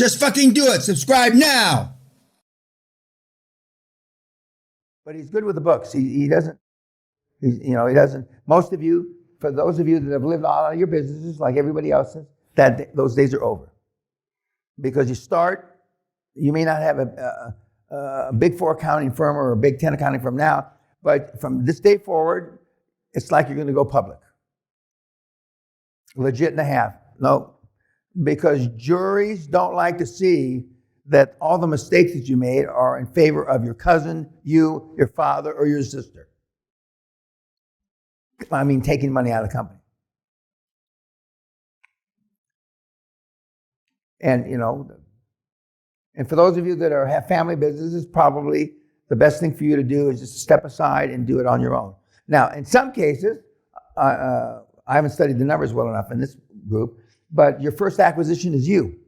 Just fucking do it. Subscribe now. But he's good with the books. He doesn't, he doesn't, most of you, for those of you that have lived all of your businesses like everybody else has, those days are over. Because you may not have a Big 4 accounting firm or a Big 10 accounting firm now, but from this day forward, it's like you're going to go public. Legit and a half. No, because juries don't like to see that all the mistakes that you made are in favor of your cousin, you, your father, or your sister. I mean, taking money out of the company. And, and for those of you that have family businesses, probably the best thing for you to do is just step aside and do it on your own. Now, in some cases, I haven't studied the numbers well enough in this group, but your first acquisition is you.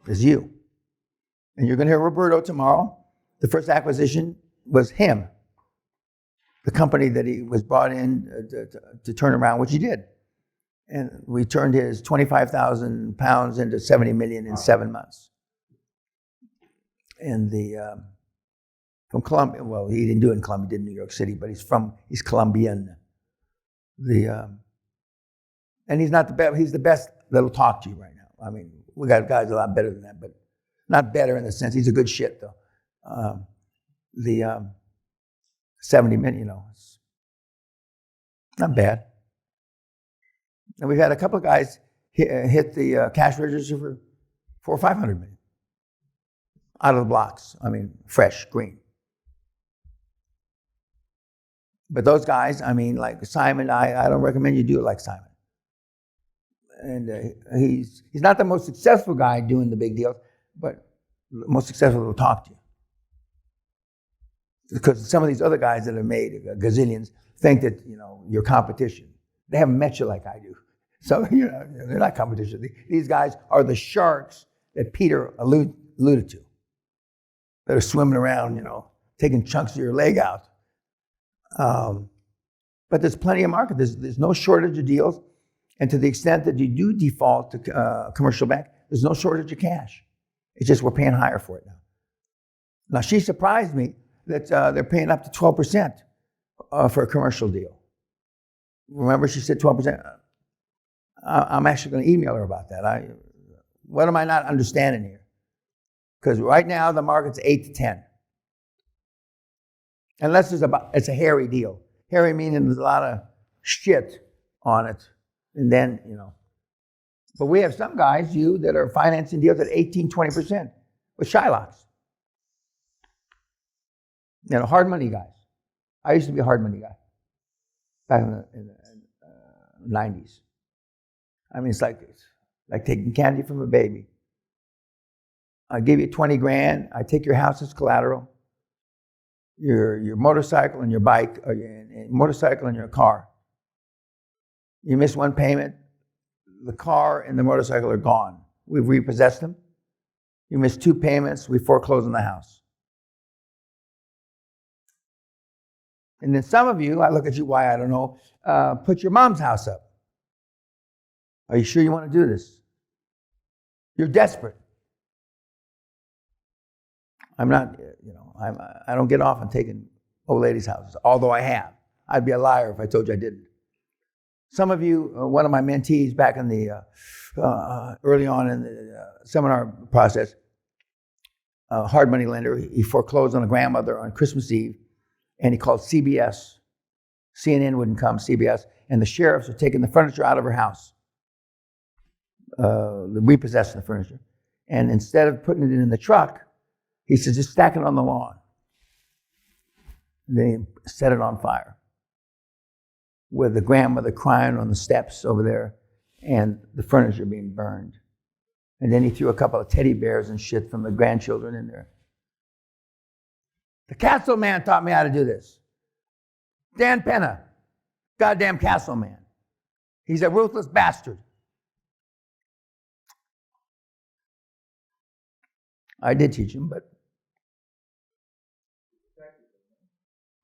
Is you. And you're going to hear Roberto tomorrow. The first acquisition was him. The company that he was brought in to turn around, which he did. And we turned his 25,000 pounds into 70 million in 7 months. And from Colombia, well, he didn't do it in Colombia, he did in New York City, but he's Colombian. And he's not the best, he's the best that'll talk to you right now. I mean, we got guys a lot better than that, but not better in the sense, he's a good shit though. 70 million, it's not bad. And we've had a couple of guys hit the cash register for 400 or 500 million. Out of the blocks, I mean, fresh, green. But those guys, I mean, like Simon, I don't recommend you do it like Simon. And he's not the most successful guy doing the big deals, but the most successful will talk to you. Because some of these other guys that have made gazillions think that, you're competition. They haven't met you like I do. So, they're not competition. These guys are the sharks that Peter alluded to. That are swimming around, taking chunks of your leg out. But there's plenty of market. There's no shortage of deals. And to the extent that you do default to a commercial bank, there's no shortage of cash. It's just we're paying higher for it now. Now, she surprised me that they're paying up to 12% for a commercial deal. Remember, she said 12%? I'm actually going to email her about that. What am I not understanding here? Because right now, the market's 8 to 10. Unless it's a hairy deal. Hairy meaning there's a lot of shit on it. And then, But we have some guys, that are financing deals at 18, 20% with Shylocks. Hard money guys. I used to be a hard money guy back in the 90s. I mean, it's like taking candy from a baby. I give you 20 grand. I take your house as collateral, your motorcycle and your bike, or your motorcycle and your car. You miss one payment, the car and the motorcycle are gone. We've repossessed them. You miss 2 payments, we foreclose on the house. And then some of you, I look at you, why, I don't know, put your mom's house up. Are you sure you want to do this? You're desperate. I'm not, I don't get off on taking old ladies' houses, although I have. I'd be a liar if I told you I didn't. Some of you, one of my mentees back in the, early on in the seminar process, a hard money lender, he foreclosed on a grandmother on Christmas Eve, and he called CBS. CNN wouldn't come, CBS, and the sheriffs are taking the furniture out of her house. Repossessing the furniture. And instead of putting it in the truck, he said, just stack it on the lawn. And then he set it on fire. With the grandmother crying on the steps over there and the furniture being burned. And then he threw a couple of teddy bears and shit from the grandchildren in there. The Castle Man taught me how to do this. Dan Peña, goddamn Castle Man. He's a ruthless bastard. I did teach him, but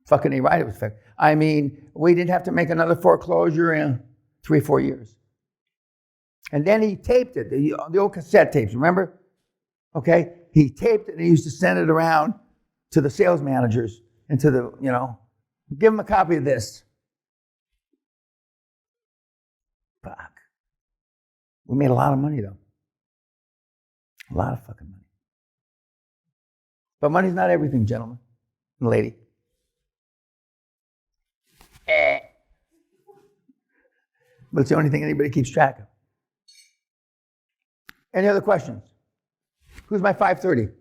fucking right, it was fair. I mean, we didn't have to make another foreclosure in 3 or 4 years. And then he taped it, the old cassette tapes, remember? Okay, he taped it and he used to send it around to the sales managers and to the, give them a copy of this. Fuck. We made a lot of money though. A lot of fucking money. But money's not everything, gentlemen and lady. But it's the only thing anybody keeps track of. Any other questions? Who's my 5:30?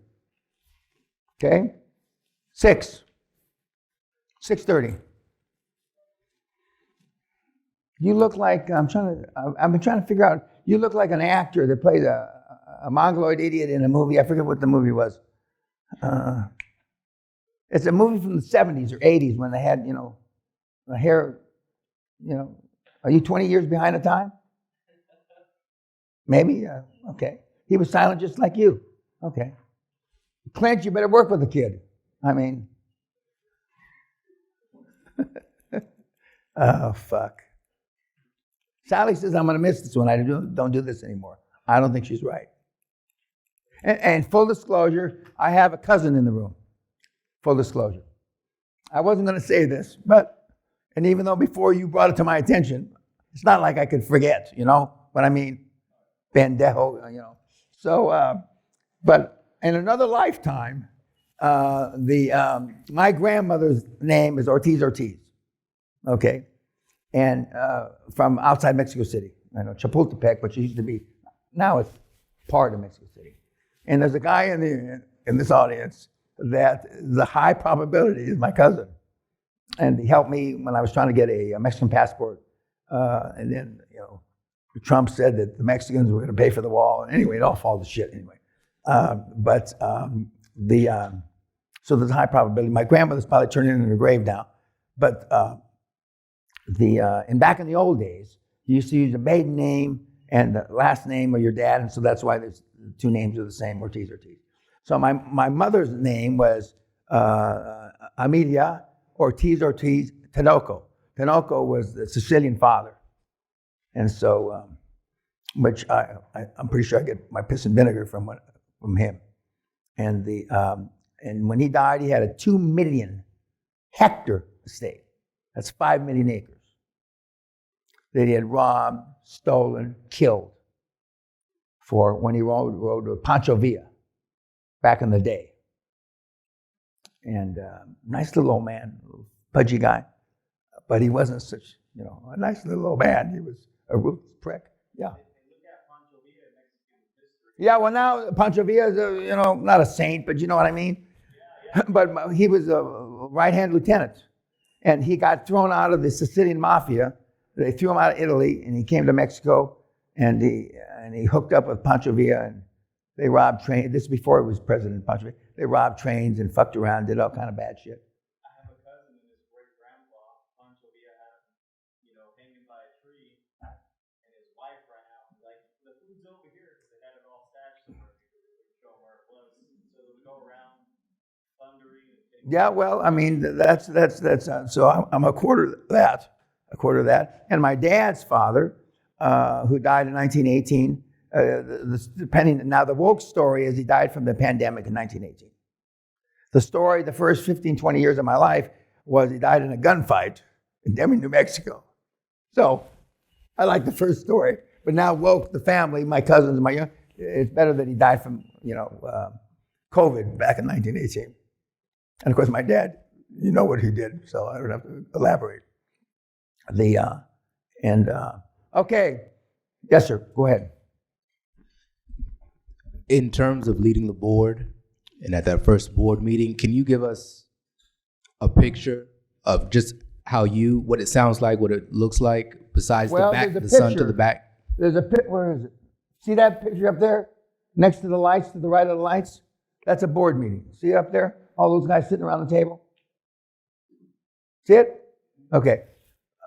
Okay. 6:30. You look like, I've been trying to figure out, you look like an actor that played a mongoloid idiot in a movie. I forget what the movie was. It's a movie from the 70s or 80s when they had, the hair, Are you 20 years behind the time? Maybe? Okay. He was silent just like you. Okay. Clint, you better work with the kid. I mean, oh, fuck. Sally says, I'm going to miss this one. I don't do this anymore. I don't think she's right. And full disclosure, I have a cousin in the room. Full disclosure. I wasn't going to say this, and even though before you brought it to my attention, it's not like I could forget, what I mean? Bandejo, So, but in another lifetime, my grandmother's name is Ortiz, okay? And from outside Mexico City. I know Chapultepec, but she used to be, now it's part of Mexico City. And there's a guy in this audience that the high probability is my cousin. And he helped me when I was trying to get a Mexican passport. And then, Trump said that the Mexicans were going to pay for the wall. Anyway, it all fell to shit anyway. So there's a high probability. My grandmother's probably turning in her grave now. But and back in the old days, you used to use the maiden name and the last name of your dad, and so that's why there's two names are the same, Ortiz. So my mother's name was Amelia Ortiz Tinoco. Tinoco was the Sicilian father. And so, which I'm pretty sure I get my piss and vinegar from him. And and when he died, he had a 2 million hectare estate. That's 5 million acres that he had robbed, stolen, killed for when he rode with Pancho Villa back in the day. And nice little old man, little pudgy guy, but he wasn't such, a nice little old man. He was a ruthless prick. Yeah. Yeah, well now Pancho Villa is, not a saint, but you know what I mean? But he was a right-hand lieutenant. And he got thrown out of the Sicilian mafia. They threw him out of Italy, and he came to Mexico, and he hooked up with Pancho Villa, and they robbed trains. This is before he was president, Pancho Villa. They robbed trains and fucked around, did all kind of bad shit. I have a cousin and his great-grandpa, Pancho Villa, had hanging by a tree, and his wife ran out and was like, the food's over here, because they had it all stashed somewhere because they would show where it was. So they would go around thundering. Yeah, well, I mean, that's so I'm a quarter of that. And my dad's father, who died in 1918, now the woke story is he died from the pandemic in 1918. The story, the first 15, 20 years of my life, was he died in a gunfight in Deming, New Mexico. So I like the first story. But now woke, the family, my cousins, it's better that he died from, COVID back in 1918. And of course, my dad, what he did, so I don't have to elaborate. Okay. Yes, sir, go ahead. In terms of leading the board, and at that first board meeting, can you give us a picture of just what it sounds like, what it looks like, besides the back, the sun to the back? There's a picture, where is it? See that picture up there? Next to the lights, to the right of the lights? That's a board meeting. See it up there? All those guys sitting around the table? See it? Okay.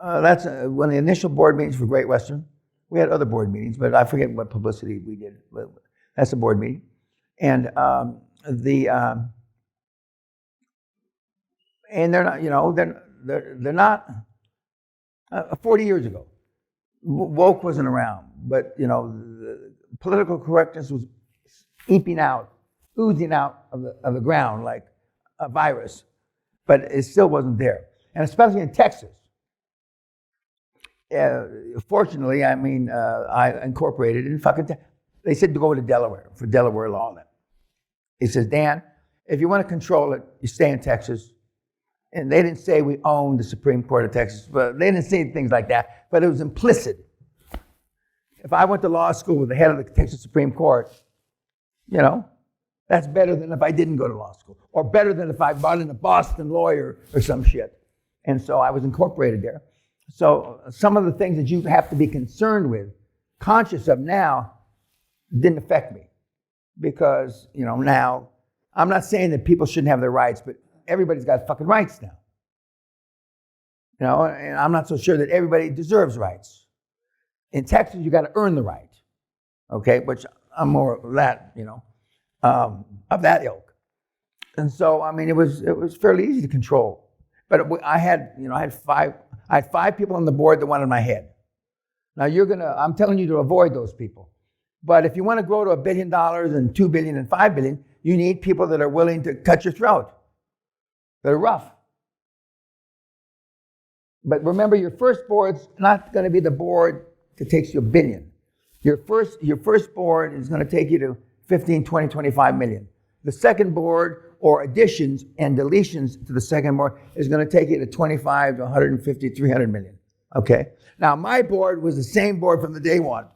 That's one of the initial board meetings for Great Western. We had other board meetings, but I forget what publicity we did. But that's a board meeting. And and they're not, they're not 40 years ago. woke wasn't around, but the political correctness was oozing out of the ground like a virus, but it still wasn't there, and especially in Texas. Fortunately, I incorporated in they said to go to Delaware for Delaware law then. He says, Dan, if you want to control it, you stay in Texas. And they didn't say we owned the Supreme Court of Texas, but they didn't say things like that, but it was implicit. If I went to law school with the head of the Texas Supreme Court, that's better than if I didn't go to law school, or better than if I brought in a Boston lawyer or some shit. And so I was incorporated there. So some of the things that you have to be concerned with, conscious of now, didn't affect me. Because, now, I'm not saying that people shouldn't have their rights, but everybody's got fucking rights now. And I'm not so sure that everybody deserves rights. In Texas, you got to earn the right, okay? Which I'm more of that, of that ilk. And so, it was fairly easy to control. But I had five people on the board that wanted my head. Now I'm telling you to avoid those people. But if you want to grow to $1 billion and $2 billion and $5 billion, you need people that are willing to cut your throat. They're rough. But remember, your first board's not going to be the board that takes you $1 billion. Your first board is going to take you to 15, 20, 25 million. The second board, or additions and deletions to the second board, is going to take you to 25 to 150, 300 million. Okay? Now, my board was the same board from the day one,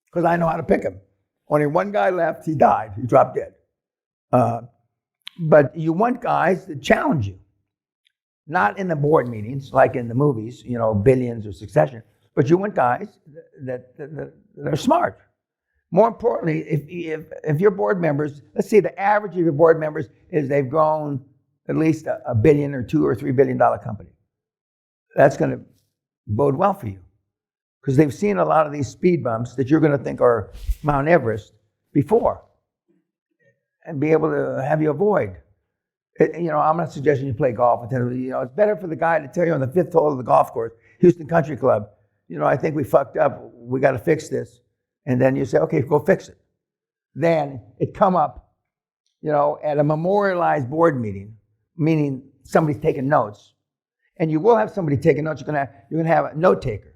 because I know how to pick them. Only one guy left, he died, he dropped dead. But you want guys that challenge you. Not in the board meetings, like in the movies, Billions or Succession, but you want guys that are smart. More importantly, if your board members, let's say the average of your board members is they've grown at least $1 billion or $2 or $3 billion company. That's going to bode well for you, because they've seen a lot of these speed bumps that you're going to think are Mount Everest before, and be able to have you avoid. I'm not suggesting you play golf. It's better for the guy to tell you on the 5th hole of the golf course, Houston Country Club, I think we fucked up. We got to fix this. And then you say, okay, go fix it. Then it come up, at a memorialized board meeting, meaning somebody's taking notes. And you will have somebody taking notes. You're gonna have a note taker.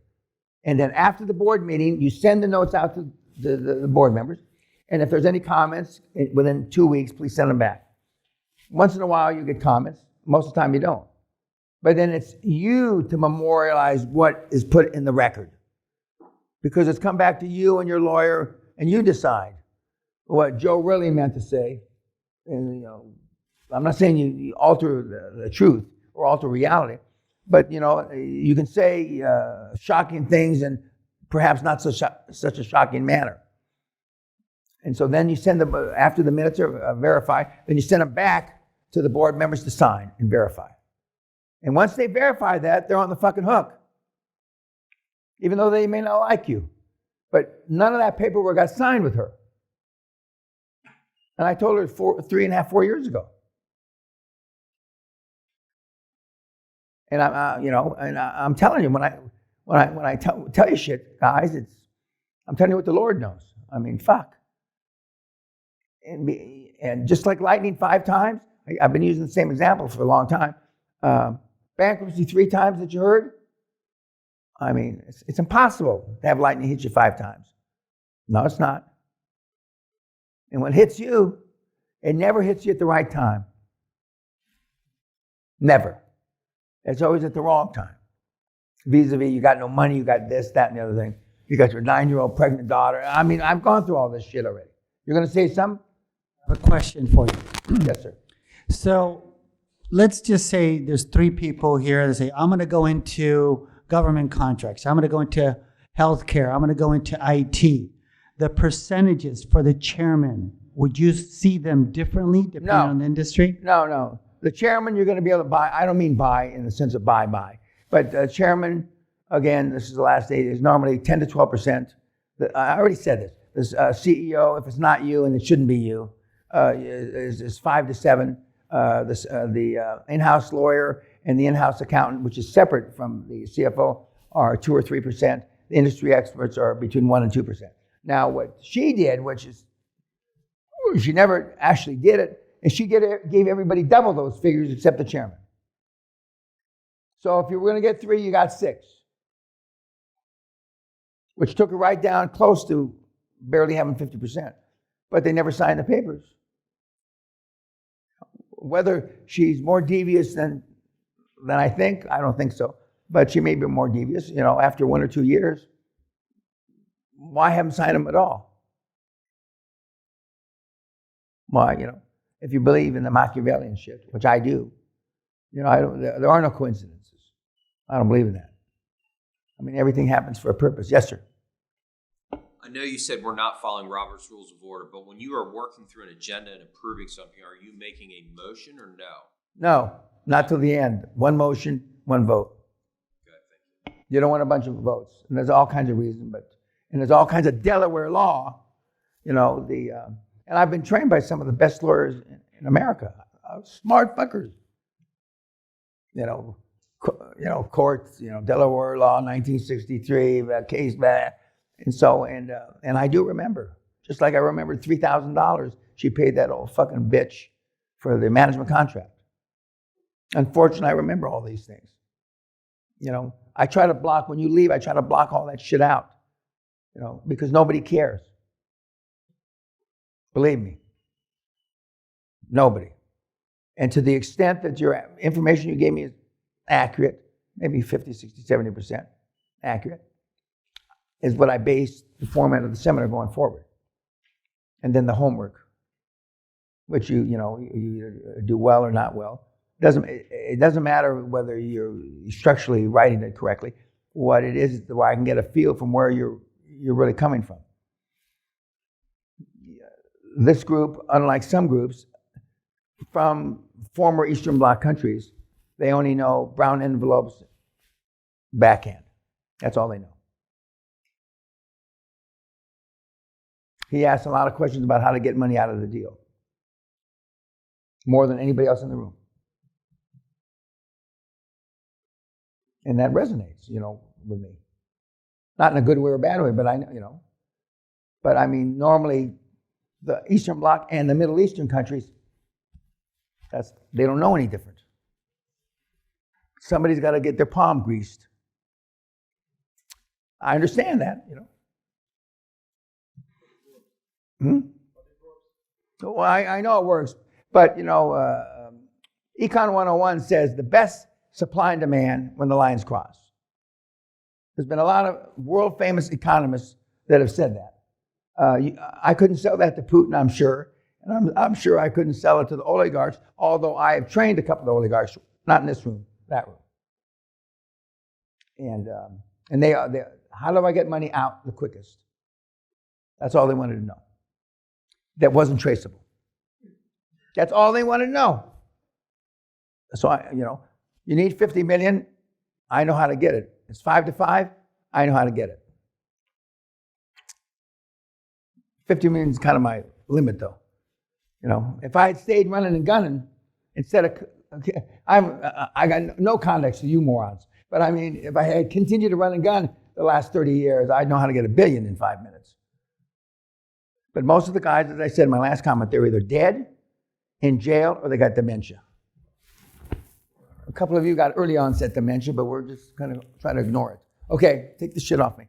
And then after the board meeting, you send the notes out to the board members. And if there's any comments within 2 weeks, please send them back. Once in a while, you get comments. Most of the time, you don't. But then it's you to memorialize what is put in the record. Because it's come back to you and your lawyer, and you decide what Joe really meant to say. And, I'm not saying you alter the truth or alter reality, but, you can say shocking things in perhaps not such a shocking manner. And so then you send them, after the minutes are verified, then you send them back to the board members to sign and verify. And once they verify that, they're on the fucking hook. Even though they may not like you. But none of that paperwork got signed with her. And I told her 4 years ago. And I'm telling you, when I tell you shit, guys, I'm telling you what the Lord knows. Fuck. And just like lightning 5 times, I've been using the same example for a long time. Bankruptcy 3 times that you heard. It's impossible to have lightning hit you 5 times. No, it's not. And when it hits you, it never hits you at the right time. Never. It's always at the wrong time. Vis-a-vis, you got no money, you got this, that, and the other thing. You got your 9-year-old pregnant daughter. I've gone through all this shit already. You're going to say something? I have a question for you. Yes, sir. So let's just say there's 3 people here that say, I'm going to go into government contracts. I'm going to go into healthcare. I'm going to go into IT. The percentages for the chairman, would you see them differently depending on the industry? No. The chairman, you're going to be able to buy. I don't mean buy in the sense of buy. But chairman, again, this is the last day, is normally 10 to 12%. I already said this. The CEO, if it's not you and it shouldn't be you, is 5 to 7. The in-house lawyer and the in-house accountant, which is separate from the CFO, are 2 or 3%. The industry experts are between 1% and 2%. Now, what she did, which is, she never actually did it, and she gave everybody double those figures except the chairman. So if you were going to get 3, you got 6, which took her right down close to barely having 50%. But they never signed the papers. Whether she's more devious than I think, I don't think so. But she may be more devious, after 1 or 2 years. Why haven't signed them at all? Why, if you believe in the Machiavellian shit, which I do, there are no coincidences. I don't believe in that. I mean, everything happens for a purpose. Yes, sir. I know you said we're not following Robert's Rules of Order, but when you are working through an agenda and approving something, are you making a motion or no? No, not till the end. One motion, one vote. Okay, thank you. You don't want a bunch of votes. And there's all kinds of reasons, and there's all kinds of Delaware law, and I've been trained by some of the best lawyers in America. Smart fuckers. Courts, Delaware law, 1963, case back. And I do remember, just like I remembered $3,000 she paid that old fucking bitch for the management contract. Unfortunately, I remember all these things. I try to block, when you leave, I try to block all that shit out, because nobody cares. Believe me, nobody. And to the extent that your information you gave me is accurate, maybe 50, 60, 70% accurate, is what I base the format of the seminar going forward. And then the homework, which you either do well or not well. It doesn't matter whether you're structurally writing it correctly. What it is where I can get a feel from where you're really coming from. This group, unlike some groups from former Eastern Bloc countries, they only know brown envelopes, backhand. That's all they know. He asked a lot of questions about how to get money out of the deal. More than anybody else in the room. And that resonates, with me. Not in a good way or a bad way, but But I mean, normally the Eastern Bloc and the Middle Eastern countries, they don't know any different. Somebody's got to get their palm greased. I understand that, Well, I know it works, but Econ 101 says the best supply and demand when the lines cross. There's been a lot of world famous economists that have said that. I couldn't sell that to Putin, I'm sure, and I'm sure I couldn't sell it to the oligarchs, although I have trained a couple of the oligarchs, not in this room, that room. And they how do I get money out the quickest? That's all they wanted to know. That wasn't traceable. That's all they wanted to know. So, you need 50 million, I know how to get it. It's 5 to 5, I know how to get it. 50 million is kind of my limit, though. If I had stayed running and gunning, instead of, I got no context to you morons, but I mean, if I had continued to run and gun the last 30 years, I'd know how to get $1 billion in 5 minutes. But most of the guys, as I said in my last comment, they're either dead, in jail, or they got dementia. A couple of you got early onset dementia, but we're just kind of trying to ignore it. Okay, take the shit off me.